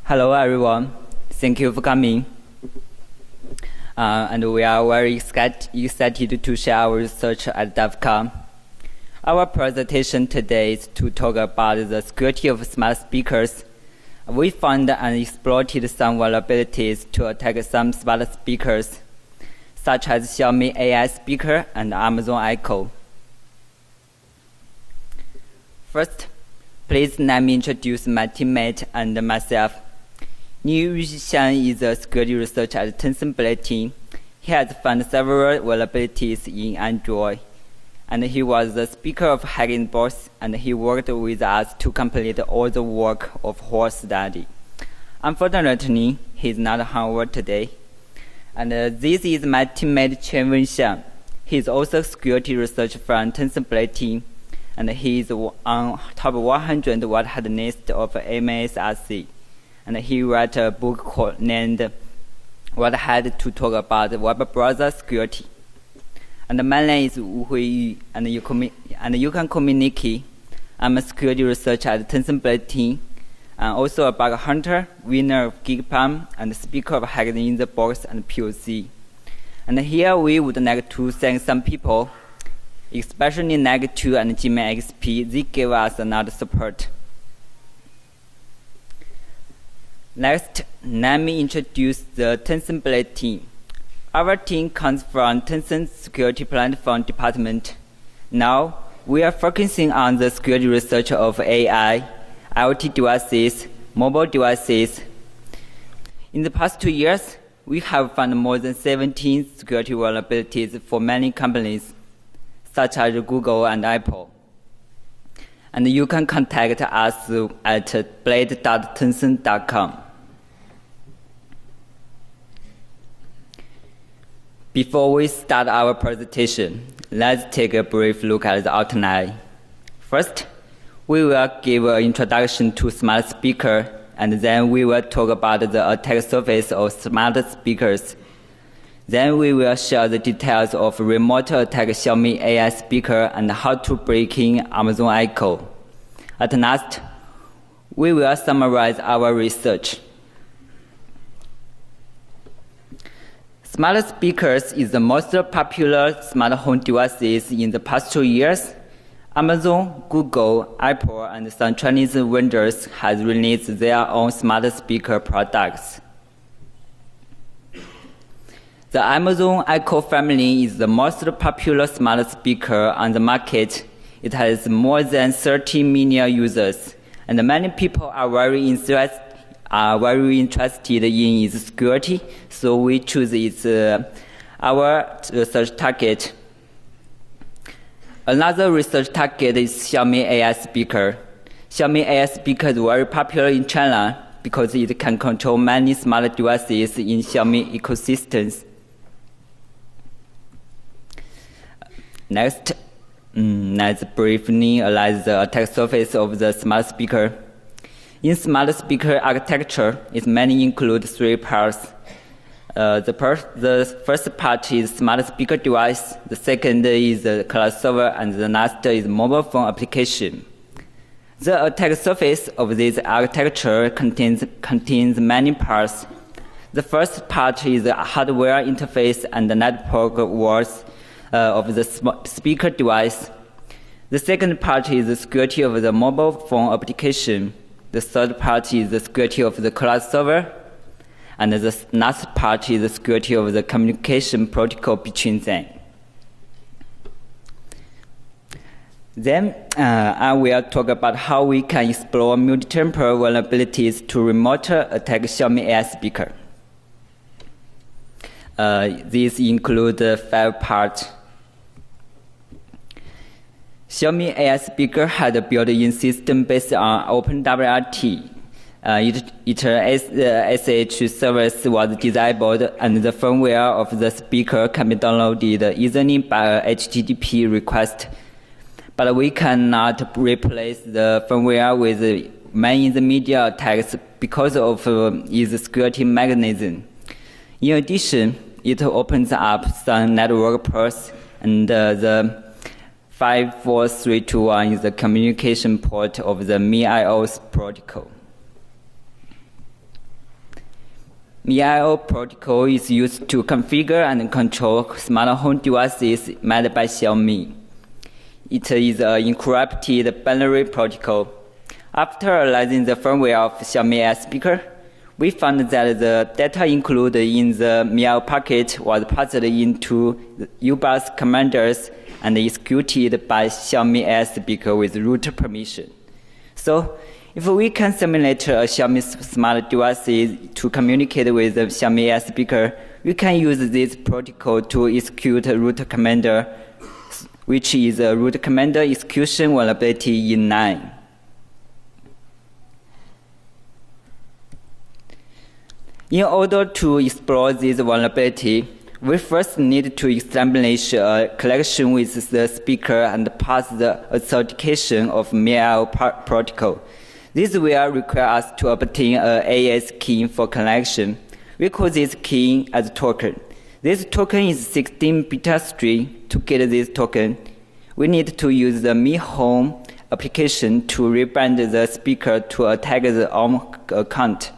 Hello everyone, thank you for coming. And we are very excited to share our research at DevCon. Our presentation today is to talk about the security of smart speakers. We found and exploited some vulnerabilities to attack some smart speakers, such as Xiaomi AI speaker and Amazon Echo. First, please let me introduce my teammate and myself. HuiYu is a security researcher at Tencent team. He has found several vulnerabilities in Android, and he was the speaker of Hacking Box, and he worked with us to complete all the work of whole study. Unfortunately, he is not hangover today. And this is my teammate Chen Wenxiang. He is also a security researcher from Tencent team, and he is on top 100 what had list of AMS. And he wrote a book named What Had to Talk About Web Browser Security. And my name is HuiYu, and you can communicate. I'm a security researcher at Tencent team, and also a bug hunter, winner of GeekPwn, and speaker of Hacking in the Box and POC. And here we would like to thank some people, especially NAG2 and GMXP. They gave us another support. Next, let me introduce the Tencent team. Our team comes from Tencent Security Platform Department. Now, we are focusing on the security research of AI, IoT devices, mobile devices. In the past 2 years, we have found more than 17 security vulnerabilities for many companies, such as Google and Apple. And you can contact us at blade.tencent.com. Before we start our presentation, let's take a brief look at the outline. First, we will give an introduction to smart speaker, and then we will talk about the attack surface of smart speakers. Then we will share the details of remote attack Xiaomi AI speaker and how to break in Amazon Echo. At last, we will summarize our research. Smart speakers is the most popular smart home devices in the past 2 years. Amazon, Google, Apple, and some Chinese vendors have released their own smart speaker products. The Amazon Echo family is the most popular smart speaker on the market. It has more than 30 million users, and many people are very interested in its security, so we choose our research target. Another research target is Xiaomi AI speaker. Xiaomi AI speaker is very popular in China because it can control many smart devices in Xiaomi ecosystems. Next, let's briefly analyze the attack surface of the smart speaker. In smart speaker architecture, it mainly includes 3 parts. The first part is smart speaker device, the second is the cloud server, and the last is mobile phone application. The attack surface of this architecture contains many parts. The first part is the hardware interface and the network walls of the speaker device. The second part is the security of the mobile phone application. The third part is the security of the cloud server, and the last part is the security of the communication protocol between them. Then I will talk about how we can explore multi-temporal vulnerabilities to remote attack Xiaomi AI speaker. These include 5 parts. Xiaomi AI speaker had a built-in system based on OpenWRT. Its SH service was disabled, and the firmware of the speaker can be downloaded easily by a HTTP request. But we cannot replace the firmware with man-in-the-media attacks because of its security mechanism. In addition, it opens up some network ports, and the 54321 is the communication port of the MIOS protocol. MIO protocol is used to configure and control smart home devices made by Xiaomi. It is an encrypted binary protocol. After analyzing the firmware of Xiaomi AI speaker, we found that the data included in the MIO packet was passed into UBus commanders and executed by Xiaomi AI speaker with root permission. So, if we can simulate a Xiaomi smart device to communicate with the Xiaomi AI speaker, we can use this protocol to execute a root commander, which is a root commander execution vulnerability in NAND. In order to explore this vulnerability, we first need to establish a connection with the speaker and pass the authentication of MIO protocol. This will require us to obtain an AES key for connection. We call this key as token. This token is 16-bit string. To get this token, we need to use the Mi Home application to rebrand the speaker to tag the ARM account.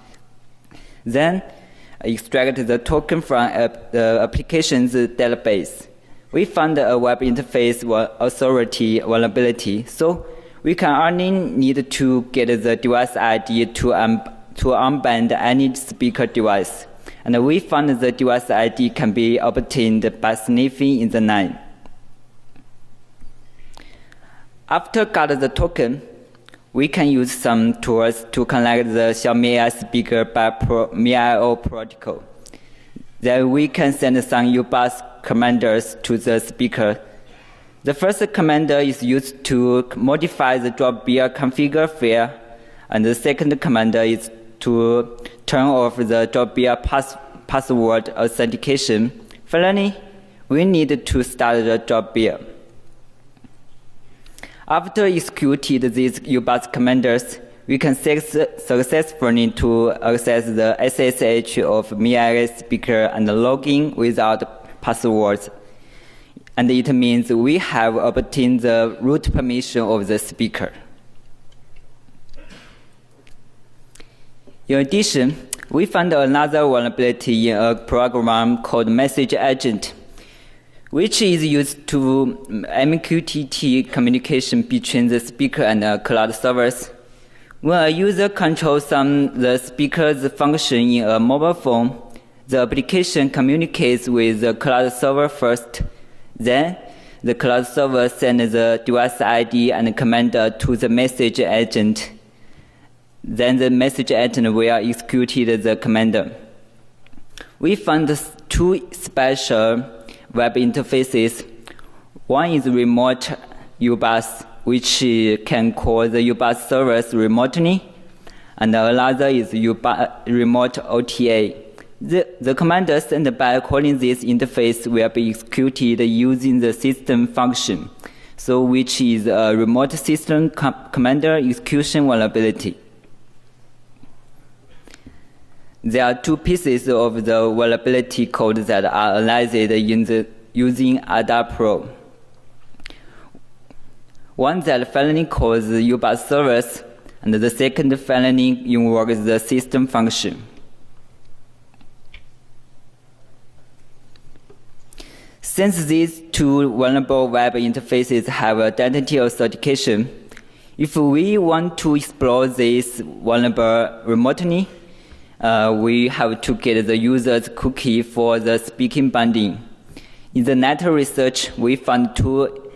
Then, extract the token from the application's database. We found a web interface authority vulnerability, so we can only need to get the device ID to unband any speaker device. And we found the device ID can be obtained by sniffing in the NAND. After got the token, we can use some tools to connect the Xiaomi AI speaker by MIO protocol. Then we can send some UBus commanders to the speaker. The first commander is used to modify the drop beer configure file, and the second commander is to turn off the drop beer password authentication. Finally, we need to start the drop beer. After executed these UBus commanders, we can successfully to access the SSH of MIO speaker and log in without passwords. And it means we have obtained the root permission of the speaker. In addition, we found another vulnerability in a program called Message Agent, which is used to MQTT communication between the speaker and cloud servers. When a user controls the speaker's function in a mobile phone, the application communicates with the cloud server first. Then, the cloud server sends the device ID and commander to the message agent. Then the message agent will execute the commander. We found two special web interfaces. One is remote UBus, which can call the UBus servers remotely, and another is remote OTA. The command sent by calling this interface will be executed using the system function, so which is a remote system commander execution vulnerability. There are two pieces of the vulnerability code that are analyzed using AdaPro. One that finally calls the UBus servers, and the second finally invokes the system function. Since these two vulnerable web interfaces have identity authentication, if we want to explore this vulnerable remotely, we have to get the user's cookie for the speaking binding. In the net research, we found two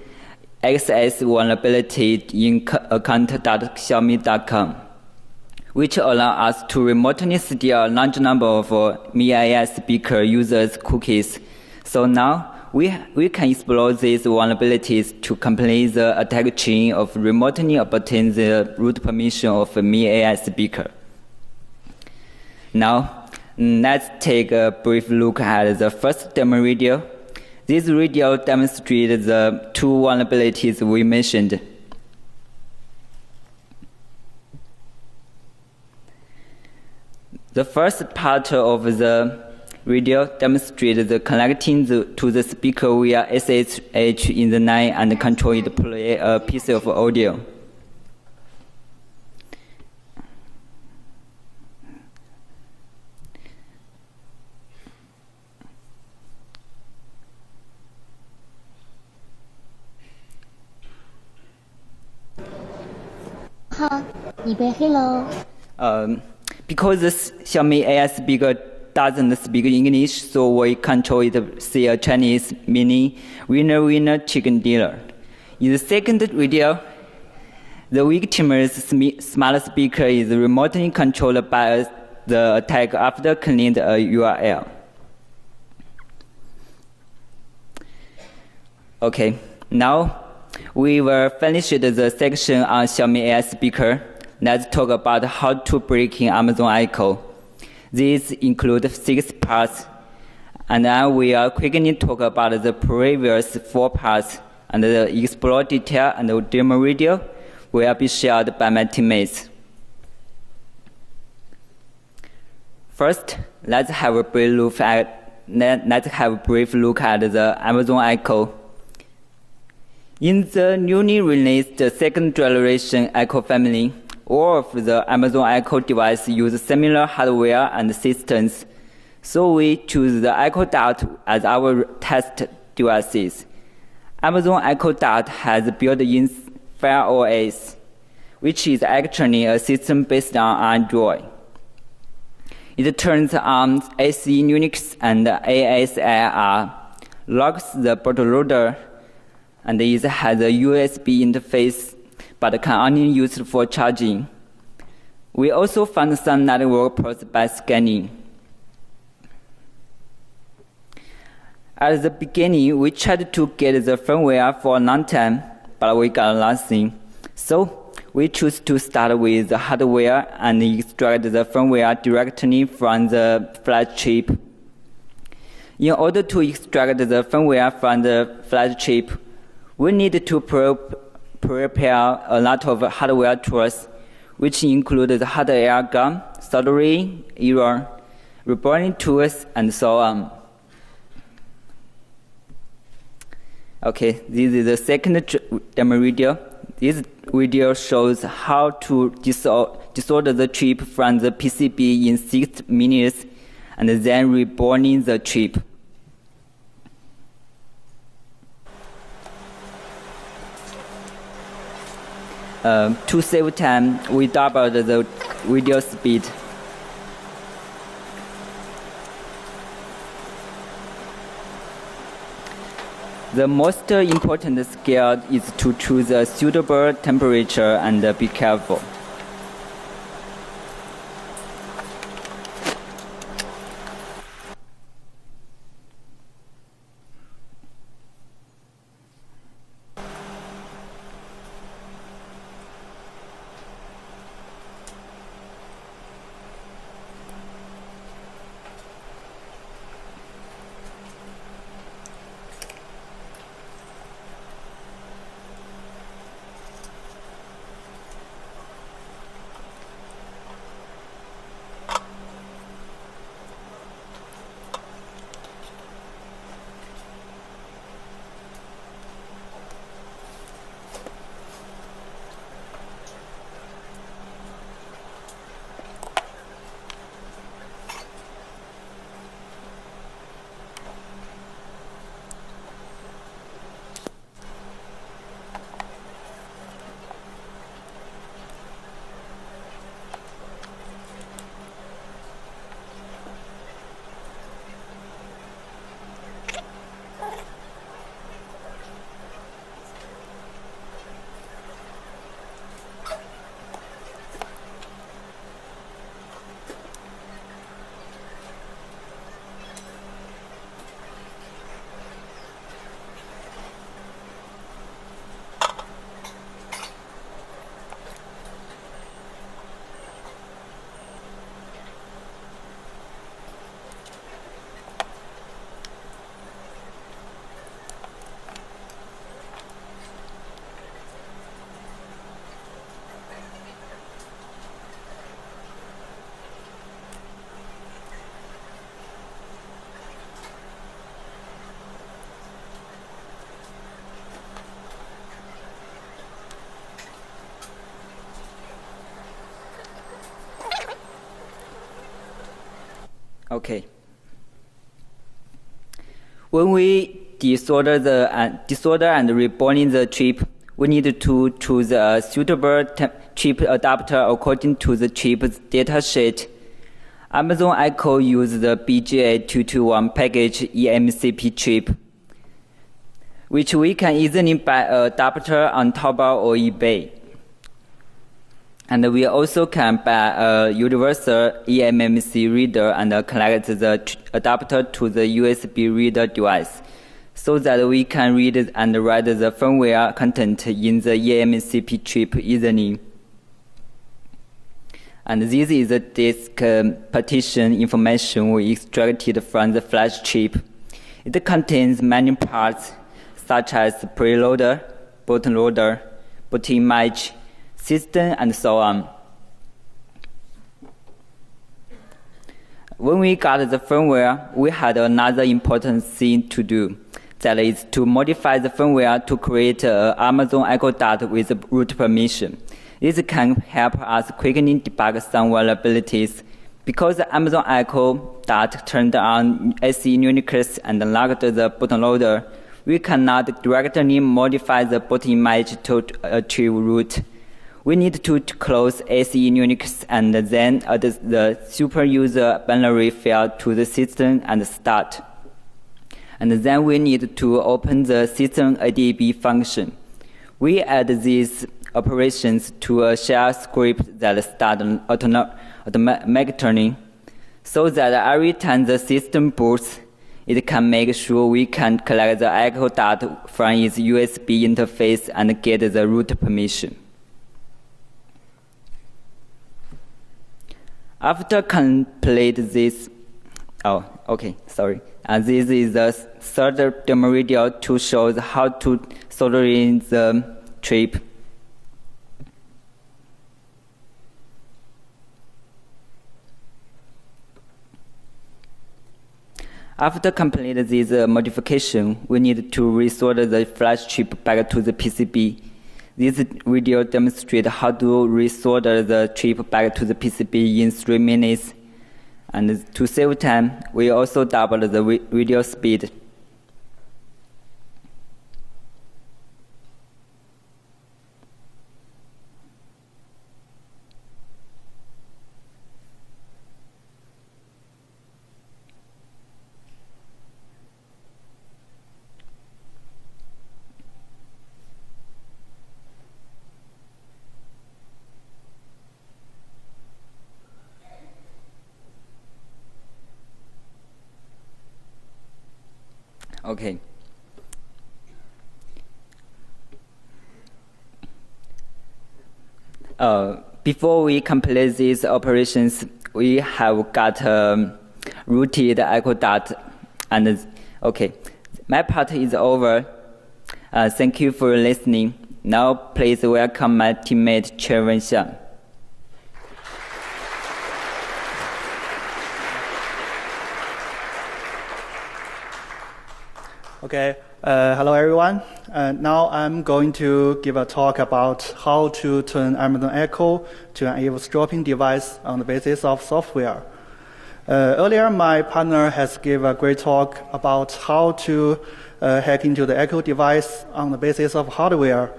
XS vulnerabilities in account.xiaomi.com, which allow us to remotely steal a large number of MIO speaker users' cookies. So now, we can explore these vulnerabilities to complete the attack chain of remotely obtain the root permission of MIO speaker. Now, let's take a brief look at the first demo video. This video demonstrates the two vulnerabilities we mentioned. The first part of the video demonstrates the connecting to the speaker via SSH in the NAND and control it play a piece of audio. 预备好喽。Because this Xiaomi AI speaker doesn't speak English, so we control it say a Chinese, meaning winner winner chicken dinner. In the second video, the victim's smart speaker is remotely controlled by the attacker after cleaning a URL. Okay, now we will finish the section on Xiaomi AI speaker. Let's talk about how to break in Amazon Echo. These include 6 parts, and then we will quickly talk about the previous 4 parts, and the explore detail and the demo video will be shared by my teammates. First, let's have a brief look at the Amazon Echo. In the newly released second generation Echo family, all of the Amazon Echo devices use similar hardware and systems, so we choose the Echo Dot as our test devices. Amazon Echo Dot has built-in Fire OS, which is actually a system based on Android. It turns on SE Unix and ASLR, locks the bootloader, and it has a USB interface, but can only use for charging. We also found some network ports by scanning. At the beginning, we tried to get the firmware for a long time, but we got nothing. So we chose to start with the hardware and extract the firmware directly from the flash chip. In order to extract the firmware from the flash chip, we need to prepare a lot of hardware tools, which include the hard air gun, soldering, error, reborn tools, and so on. Okay, this is the second demo video. This video shows how to desolder the chip from the PCB in 6 minutes and then reborning the chip. To save time, we doubled the video speed. The most important skill is to choose a suitable temperature and be careful. Okay. When we desolder and reborning the chip, we need to choose a suitable chip adapter according to the chip's datasheet. Amazon Echo uses the BGA221 package EMCP chip, which we can easily buy an adapter on Taobao or eBay. And we also can buy a universal EMMC reader and connect the adapter to the USB reader device, so that we can read and write the firmware content in the EMCP chip easily. And this is the disk partition information we extracted from the flash chip. It contains many parts, such as preloader, bootloader, boot image, system, and so on. When we got the firmware, we had another important thing to do. That is to modify the firmware to create an Amazon Echo Dot with root permission. This can help us quickly debug some vulnerabilities. Because the Amazon Echo Dot turned on SE Unix and locked the bootloader, we cannot directly modify the boot image to achieve root. We need to close SE Unix and then add the superuser binary file to the system and start. And then we need to open the system ADB function. We add these operations to a shell script that starts automatically, so that every time the system boots, it can make sure we can collect the Echo Dot from its USB interface and get the root permission. After complete this, this is the third demo video to show how to solder in the chip. After completing this modification, we need to resolder the flash chip back to the PCB. This video demonstrates how to resolder the chip back to the PCB in 3 minutes. And to save time, we also doubled the video speed. Okay. Before we complete these operations, we have got rooted Echo Dot. And okay, my part is over. Thank you for listening. Now, please welcome my teammate Chen Wenxiang. Okay, hello everyone. Now I'm going to give a talk about how to turn Amazon Echo to an eavesdropping device on the basis of software. Earlier, my partner has given a great talk about how to hack into the Echo device on the basis of hardware.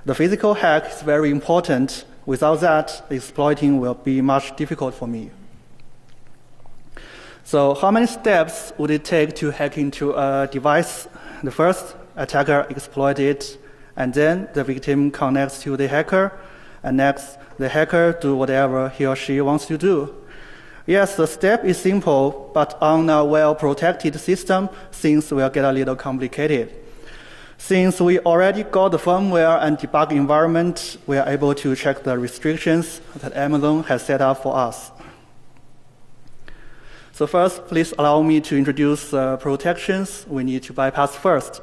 The physical hack is very important. Without that, exploiting will be much difficult for me. So how many steps would it take to hack into a device? The first, attacker exploits it, and then the victim connects to the hacker, and next, the hacker do whatever he or she wants to do. Yes, the step is simple, but on a well-protected system, things will get a little complicated. Since we already got the firmware and debug environment, we are able to check the restrictions that Amazon has set up for us. So first, please allow me to introduce protections we need to bypass first.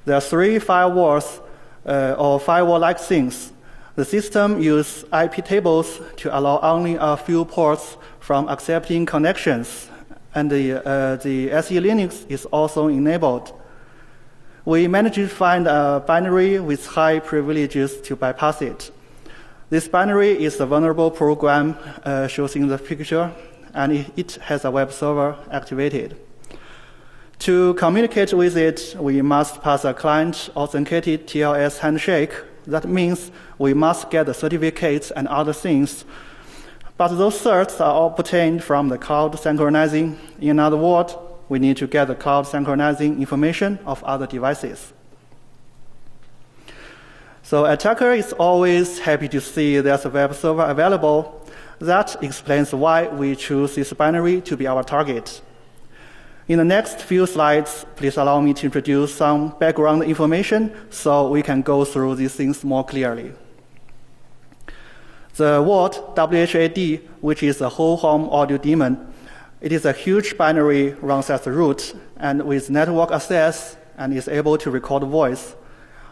There are 3 firewalls or firewall-like things. The system uses IP tables to allow only a few ports from accepting connections, and the SE Linux is also enabled. We managed to find a binary with high privileges to bypass it. This binary is a vulnerable program shown in the picture, and it has a web server activated. To communicate with it, we must pass a client-authenticated TLS handshake. That means we must get the certificates and other things. But those certs are all obtained from the cloud synchronizing. In other words, we need to get the cloud synchronizing information of other devices. So attacker is always happy to see there's a web server available. That explains why we choose this binary to be our target. In the next few slides, please allow me to introduce some background information so we can go through these things more clearly. The word WHAD, which is a whole home audio daemon, it is a huge binary runs as root and with network access and is able to record voice.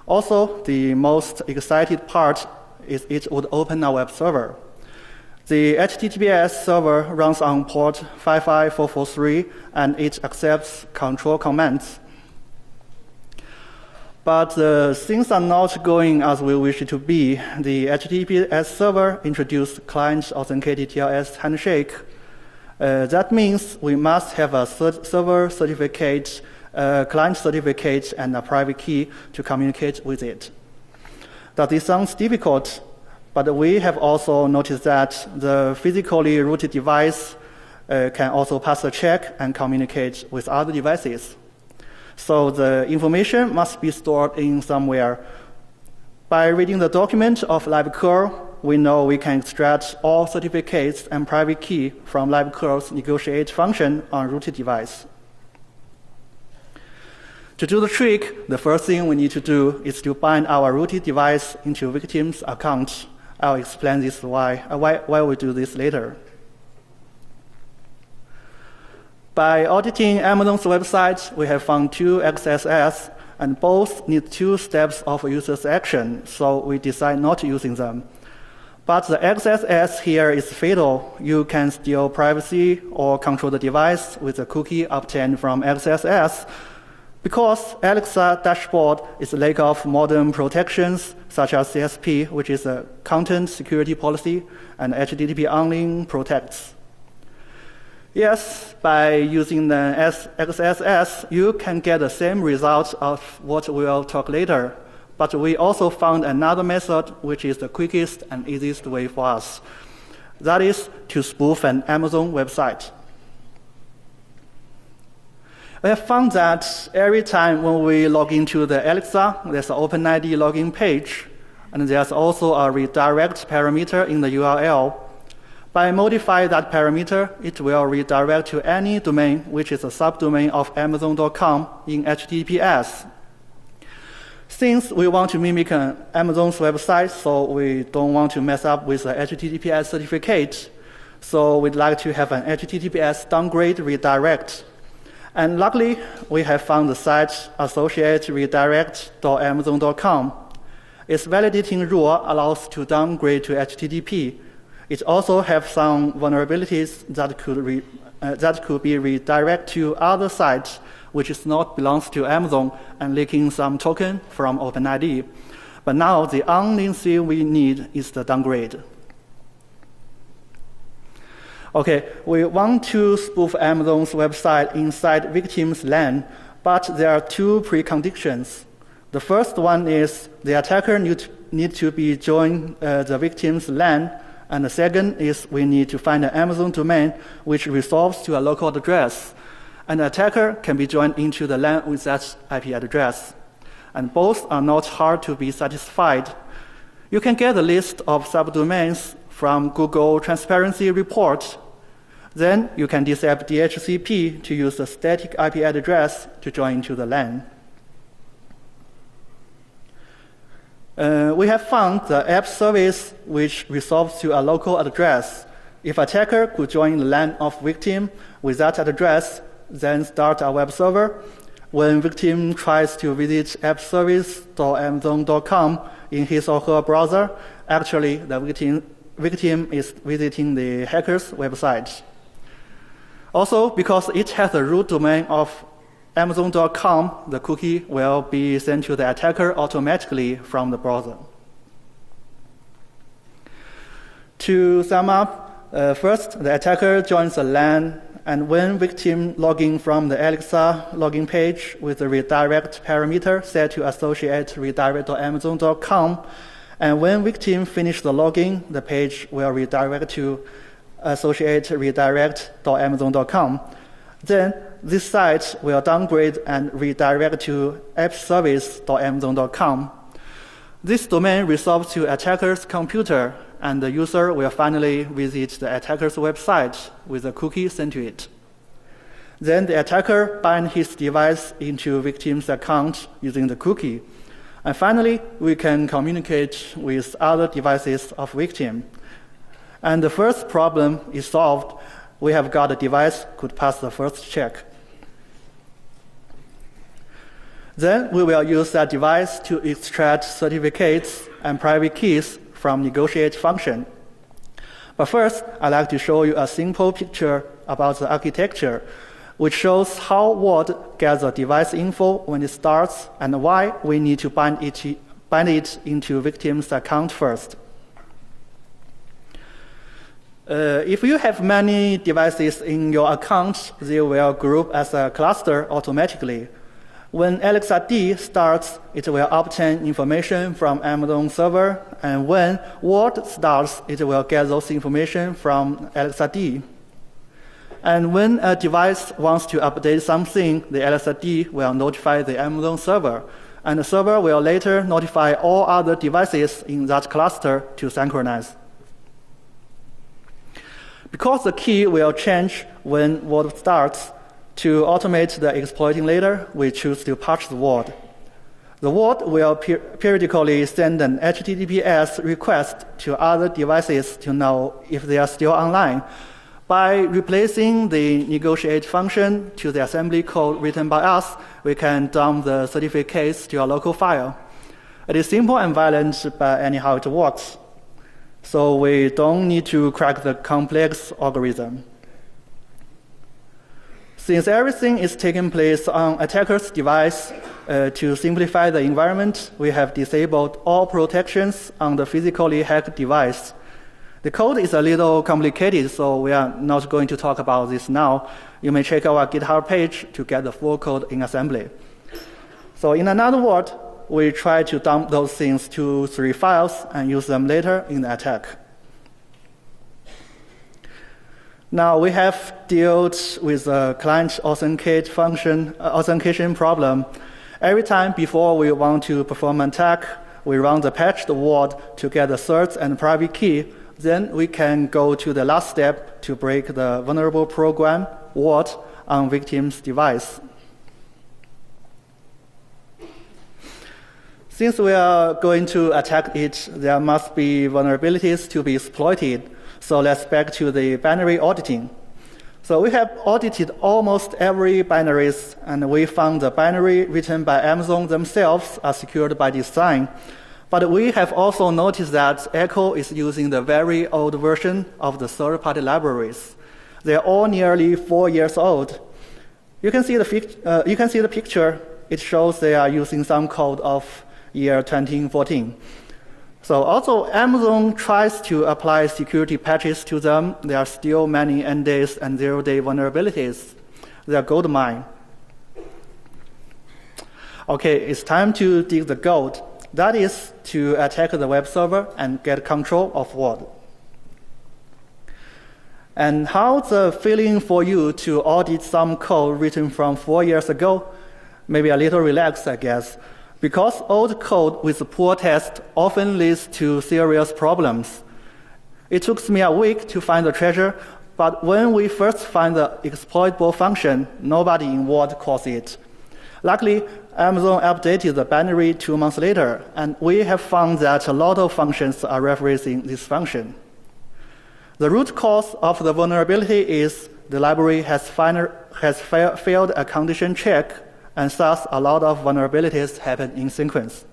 Also, the most excited part is it would open a web server. The HTTPS server runs on port 55443 and it accepts control commands. But things are not going as we wish it to be. The HTTPS server introduced client-authenticated TLS handshake. That means we must have a server certificate, client certificate, and a private key to communicate with it. That this sounds difficult, but we have also noticed that the physically rooted device can also pass a check and communicate with other devices. So the information must be stored in somewhere. By reading the document of libcurl, we know we can extract all certificates and private key from libcurl's negotiate function on rooted device. To do the trick, the first thing we need to do is to bind our rooted device into victim's account. I'll explain this why we do this later. By auditing Amazon's website, we have found two XSS, and both need 2 steps of user's action, so we decide not using them. But the XSS here is fatal. You can steal privacy or control the device with a cookie obtained from XSS, because Alexa dashboard is a lack of modern protections, such as CSP, which is a content security policy, and HTTP only protects. Yes, by using the XSS, you can get the same result of what we'll talk later. But we also found another method which is the quickest and easiest way for us. That is to spoof an Amazon website. We have found that every time when we log into the Alexa, there's an OpenID login page, and there's also a redirect parameter in the URL. By modifying that parameter, it will redirect to any domain which is a subdomain of Amazon.com in HTTPS. Since we want to mimic Amazon's website, so we don't want to mess up with the HTTPS certificate, so we'd like to have an HTTPS downgrade redirect. And luckily, we have found the site associate redirect.amazon.com. Its validating rule allows to downgrade to HTTP. It also has some vulnerabilities that could be redirected to other sites which is not belongs to Amazon and leaking some token from OpenID. But now the only thing we need is the downgrade. Okay, we want to spoof Amazon's website inside victim's LAN, but there are 2 preconditions. The first one is the attacker need to be joined the victim's LAN, and the second is we need to find an Amazon domain which resolves to a local address. And the attacker can be joined into the LAN with that IP address. And both are not hard to be satisfied. You can get a list of subdomains from Google Transparency Report. Then you can disable DHCP to use the static IP address to join into the LAN. We have found the app service which resolves to a local address. If attacker could join the LAN of victim with that address, then start a web server. When victim tries to visit appservice.amazon.com in his or her browser, actually the victim is visiting the hacker's website. Also, because it has a root domain of Amazon.com, the cookie will be sent to the attacker automatically from the browser. To sum up, first, the attacker joins the LAN And when victim logging from the Alexa login page with the redirect parameter set to associate redirect.amazon.com, and when victim finish the login, the page will redirect to associate redirect.amazon.com. Then this site will downgrade and redirect to appservice.amazon.com. This domain resolves to attacker's computer, and the user will finally visit the attacker's website with a cookie sent to it. Then the attacker binds his device into victim's account using the cookie. And finally, we can communicate with other devices of victim. And the first problem is solved. We have got a device could pass the first check. Then we will use that device to extract certificates and private keys from negotiate function. But first, I'd like to show you a simple picture about the architecture, which shows how Word gets the device info when it starts and why we need to bind it into victim's account first. If you have many devices in your account, they will group as a cluster automatically. When Alexa D starts, it will obtain information from Amazon server, and when Word starts, it will get those information from Alexa D. And when a device wants to update something, the Alexa D will notify the Amazon server, and the server will later notify all other devices in that cluster to synchronize. Because the key will change when Word starts, to automate the exploiting later, we choose to patch the Word. The Word will periodically send an HTTPS request to other devices to know if they are still online. By replacing the negotiate function to the assembly code written by us, we can dump the certificates to a local file. It is simple and violent, but anyhow it works. So we don't need to crack the complex algorithm. Since everything is taking place on attacker's device, to simplify the environment, we have disabled all protections on the physically hacked device. The code is a little complicated, so we are not going to talk about this now. You may check our GitHub page to get the full code in assembly. So in another word, we try to dump those things to 3 files and use them later in the attack. Now we have dealt with the client authentication problem. Every time before we want to perform an attack, we run the patched Word to get the cert and private key. Then we can go to the last step to break the vulnerable program, Word, on victim's device. Since we are going to attack it, there must be vulnerabilities to be exploited. So let's back to the binary auditing. So we have audited almost every binaries, and we found the binary written by Amazon themselves are secured by design. But we have also noticed that Echo is using the very old version of the third-party libraries. They're all nearly 4 years old. You can see the picture. It shows they are using some code of year 2014. So although Amazon tries to apply security patches to them, there are still many end days and zero-day vulnerabilities. They are gold mine. Okay, it's time to dig the gold. That is to attack the web server and get control of Word. And how's the feeling for you to audit some code written from 4 years ago? Maybe a little relaxed, I guess. Because old code with poor test often leads to serious problems. It took me a week to find the treasure, but when we first find the exploitable function, nobody in Word calls it. Luckily, Amazon updated the binary 2 months later, and we have found that a lot of functions are referencing this function. The root cause of the vulnerability is the library has failed a condition check, and thus a lot of vulnerabilities happen in sequence.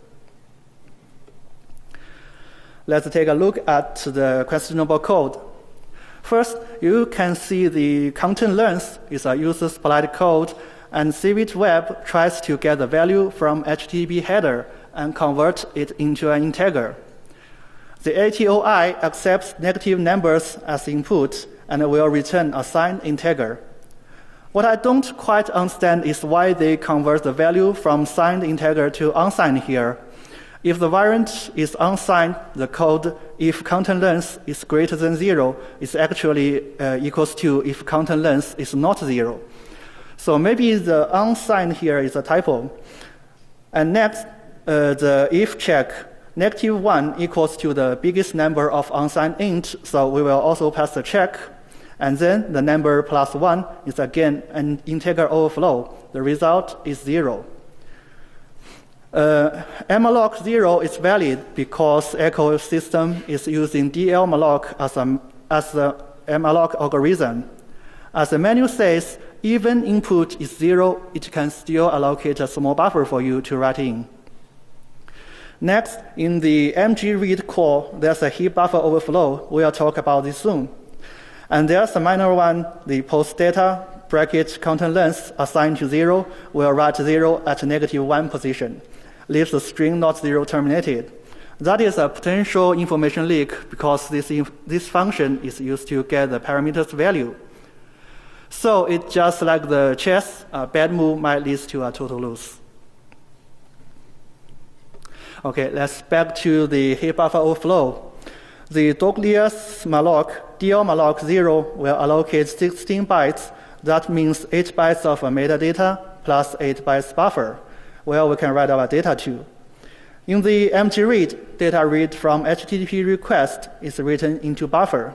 Let's take a look at the questionable code. First, you can see the content length is a user's polite code, and Civit Web tries to get the value from HTTP header and convert it into an integer. The ATOI accepts negative numbers as input and will return a signed integer. What I don't quite understand is why they convert the value from signed integer to unsigned here. If the variant is unsigned, the code if content length is greater than 0 is actually equals to if content length is not 0. So maybe the unsigned here is a typo. And next, the if check, -1 equals to the biggest number of unsigned int, so we will also pass the check. And then the number +1 is again an integer overflow. The result is 0. malloc 0 is valid because ecosystem is using dlmalloc as the malloc algorithm. As the menu says, even input is 0, it can still allocate a small buffer for you to write in. Next, in the mgread call, there's a heap buffer overflow. We'll talk about this soon. And there's a minor one, the post data bracket content length assigned to 0 will write 0 at -1 position, leaves the string not 0 terminated. That is a potential information leak because this function is used to get the parameters value. So it's just like the chess, a bad move might lead to a total lose. Okay, let's back to the heap buffer overflow. The Douglas malloc, dlmalloc 0, will allocate 16 bytes. That means 8 bytes of metadata plus 8 bytes buffer, where we can write our data to. In the mgread, data read from HTTP request is written into buffer.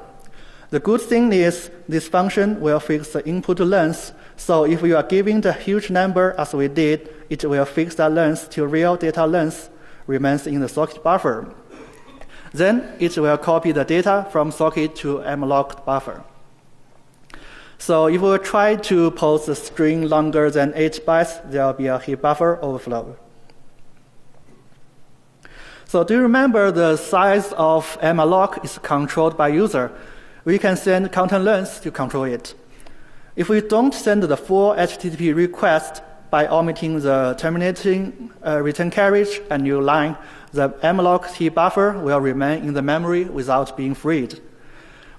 The good thing is this function will fix the input length, so if you are giving the huge number as we did, it will fix that length to real data length remains in the socket buffer. Then it will copy the data from socket to malloc buffer. So if we try to post a string longer than 8 bytes, there will be a heap buffer overflow. So do you remember the size of malloc is controlled by user? We can send content length to control it. If we don't send the full HTTP request by omitting the terminating return carriage and new line, the malloc heap buffer will remain in the memory without being freed.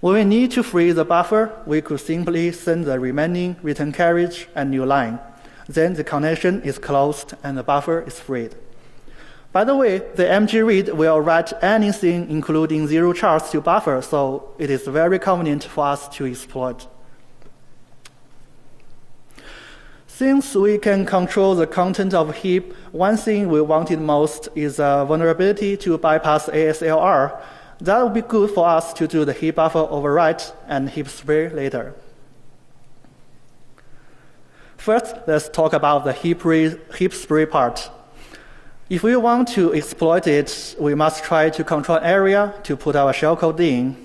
When we need to free the buffer, we could simply send the remaining return carriage and new line. Then the connection is closed and the buffer is freed. By the way, the mgread will write anything including 0 chars to buffer, so it is very convenient for us to exploit. Since we can control the content of heap, one thing we wanted most is a vulnerability to bypass ASLR. That would be good for us to do the heap buffer overwrite and heap spray later. First, let's talk about the heap spray part. If we want to exploit it, we must try to control area to put our shellcode in.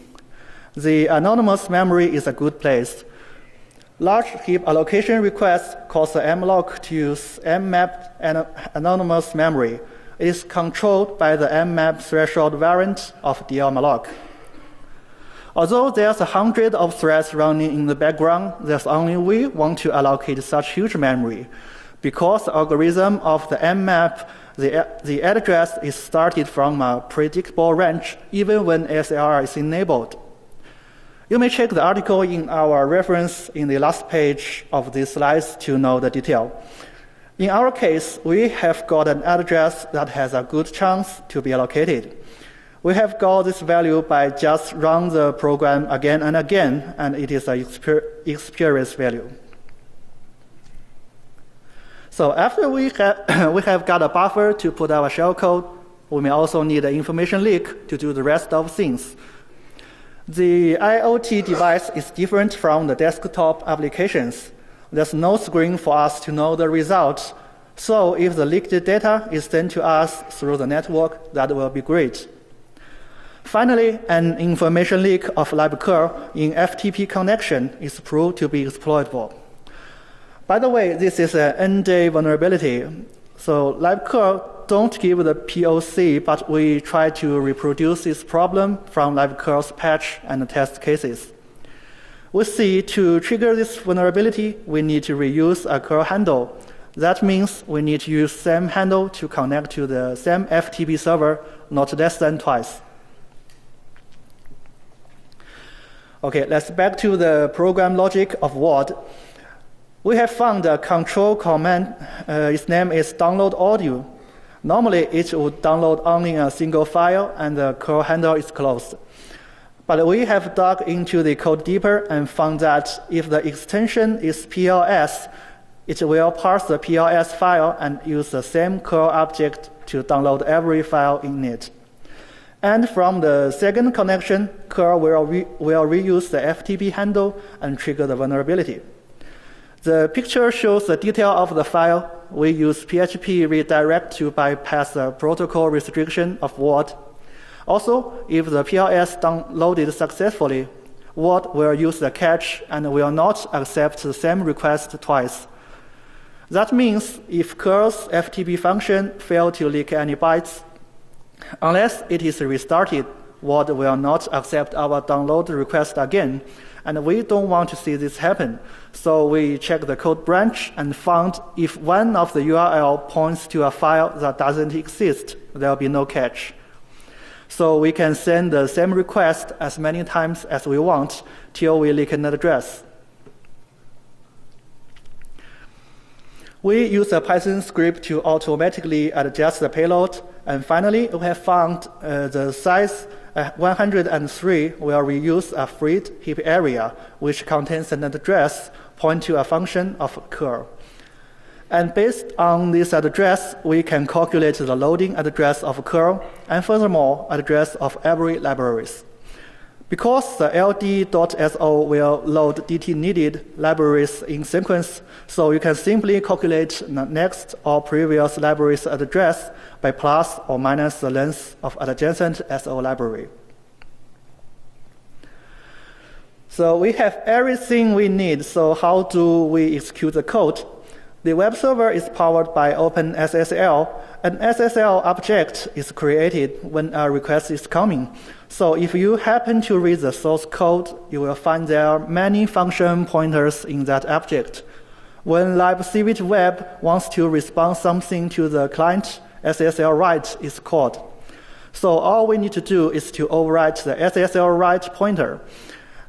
The anonymous memory is a good place. Large heap allocation requests cause the malloc to use mmap anonymous memory. It is controlled by the mmap threshold variant of dlmalloc. Although there's 100 of threads running in the background, there's only we want to allocate such huge memory. Because the algorithm of the mmap, the address is started from a predictable range even when ASLR is enabled. You may check the article in our reference in the last page of these slides to know the detail. In our case, we have got an address that has a good chance to be allocated. We have got this value by just run the program again and again, and it is an experience value. So after we have got a buffer to put our shellcode, we may also need an information leak to do the rest of things. The IoT device is different from the desktop applications. There's no screen for us to know the results. So if the leaked data is sent to us through the network, that will be great. Finally, an information leak of libcurl in FTP connection is proved to be exploitable. By the way, this is an end-day vulnerability. So libcurl don't give the POC, but we try to reproduce this problem from libcurl's patch and test cases. We see to trigger this vulnerability, we need to reuse a curl handle. That means we need to use same handle to connect to the same FTP server, not less than twice. Okay, let's back to the program logic of WAD. We have found a control command. Its name is download audio. Normally, it would download only a single file, and the curl handle is closed. But we have dug into the code deeper and found that if the extension is PLS, it will parse the PLS file and use the same curl object to download every file in it. And from the second connection, curl will reuse the FTP handle and trigger the vulnerability. The picture shows the detail of the file. We use PHP redirect to bypass the protocol restriction of WARD. Also, if the PLS downloaded successfully, WARD will use the cache and will not accept the same request twice. That means if curl's FTP function fails to leak any bytes, unless it is restarted, WARD will not accept our download request again, and we don't want to see this happen. So we checked the code branch and found if one of the URL points to a file that doesn't exist, there will be no catch. So we can send the same request as many times as we want till we leak an address. We use a Python script to automatically adjust the payload. And finally, we have found the size 103 will reuse a freed heap area, which contains an address point to a function of curl. And based on this address, we can calculate the loading address of curl, and furthermore, address of every libraries. Because the ld.so will load DT needed libraries in sequence, so you can simply calculate the next or previous library's address by plus or minus the length of adjacent SO library. So we have everything we need, so how do we execute the code? The web server is powered by OpenSSL. An SSL object is created when a request is coming. So if you happen to read the source code, you will find there are many function pointers in that object. When libcvdweb wants to respond something to the client, SSL write is called. So all we need to do is to overwrite the SSL write pointer.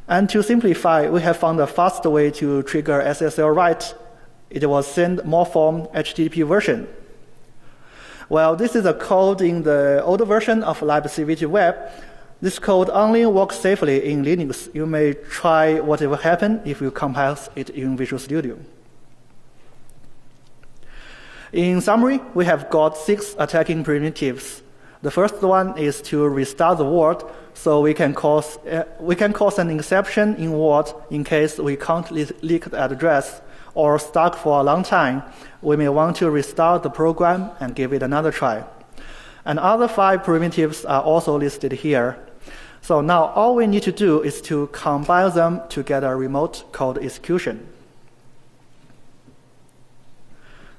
And to simplify, we have found a fast way to trigger SSL write. It was send more form HTTP version. Well, this is a code in the older version of libcvdweb. This code only works safely in Linux. You may try what will happen if you compile it in Visual Studio. In summary, we have got 6 attacking primitives. The first one is to restart the world, so we can cause an exception in world in case we can't leak the address or stuck for a long time. We may want to restart the program and give it another try. And other 5 primitives are also listed here. So now all we need to do is to compile them to get a remote code execution.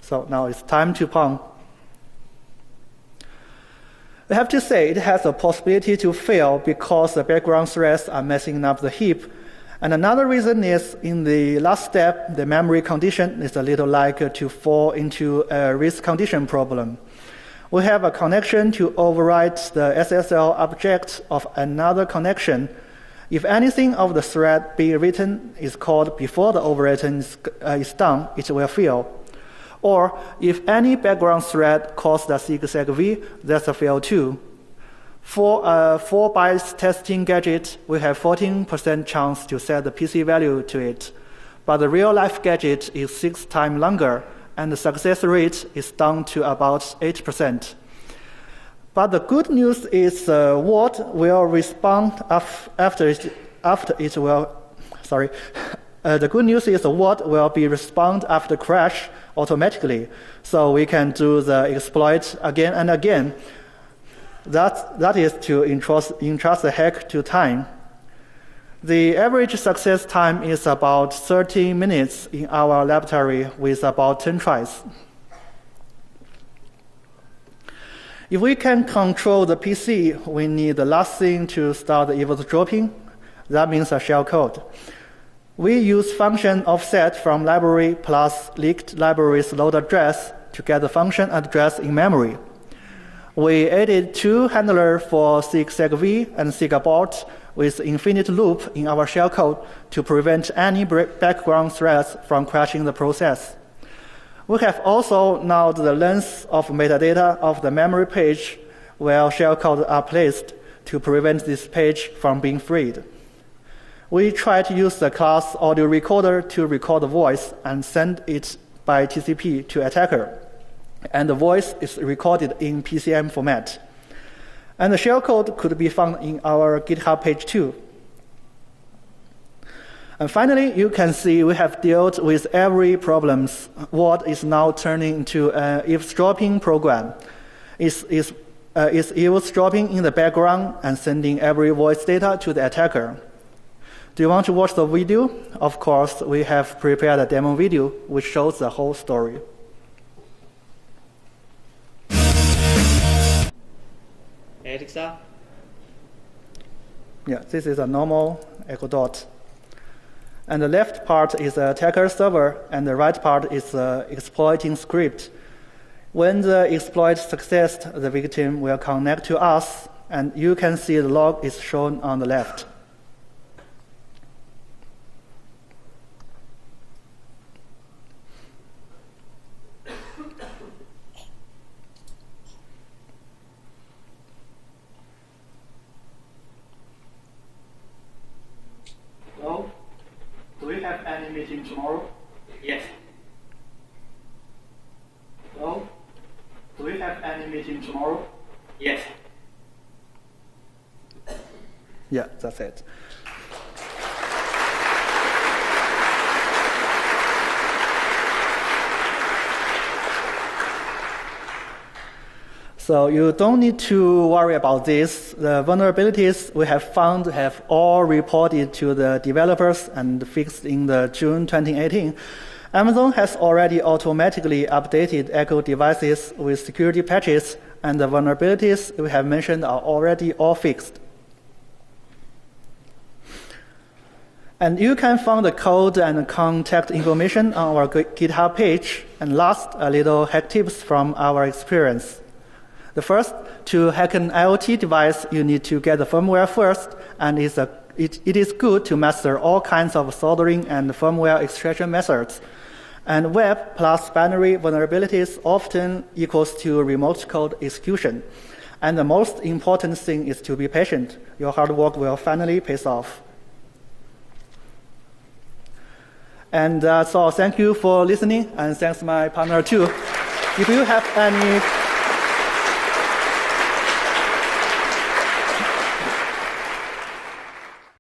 So now it's time to Pong. I have to say it has a possibility to fail because the background threads are messing up the heap. And another reason is in the last step, the memory condition is a little like to fall into a risk condition problem. We have a connection to overwrite the SSL object of another connection. If anything of the thread being written is called before the overwritten is done, it will fail. Or if any background thread calls the SIG-SAG-V, that's a fail too. For a 4 bytes testing gadget, we have 14% chance to set the PC value to it. But the real-life gadget is 6 times longer, and the success rate is down to about 8%. But the good news is WARD will respond after it will. Sorry. The good news is WARD will be respond after crash automatically, so we can do the exploit again and again. That is to entrust the hack to time. The average success time is about 30 minutes in our laboratory with about 10 tries. If we can control the PC, we need the last thing to start the eavesdropping. That means a shellcode. We use function offset from library plus leaked library's load address to get the function address in memory. We added 2 handlers for SIG-SAG-V and SIG-abort, with infinite loop in our shellcode to prevent any background threads from crashing the process. We have also nulled the length of metadata of the memory page where shellcode are placed to prevent this page from being freed. We try to use the class audio recorder to record the voice and send it by TCP to attacker. And the voice is recorded in PCM format. And the shellcode could be found in our GitHub page too. And finally, you can see we have dealt with every problem. What is now turning into an eavesdropping program is eavesdropping in the background and sending every voice data to the attacker. Do you want to watch the video? Of course, we have prepared a demo video which shows the whole story. Alexa? Yeah, this is a normal echo dot. And the left part is the attacker server, and the right part is the exploiting script. When the exploit succeeds, the victim will connect to us, and you can see the log is shown on the left. Hello? Do we have any meeting tomorrow? Yes. Hello? Do we have any meeting tomorrow? Yes. Yeah, that's it. So you don't need to worry about this. The vulnerabilities we have found have all reported to the developers and fixed in the June 2018. Amazon has already automatically updated Echo devices with security patches, and the vulnerabilities we have mentioned are already all fixed. And you can find the code and contact information on our GitHub page. And last, a little hack tips from our experience. The first, to hack an IoT device, you need to get the firmware first, and it is good to master all kinds of soldering and firmware extraction methods. And web plus binary vulnerabilities often equals to remote code execution. And the most important thing is to be patient. Your hard work will finally pay off. And so thank you for listening, and thanks my partner too. If you have any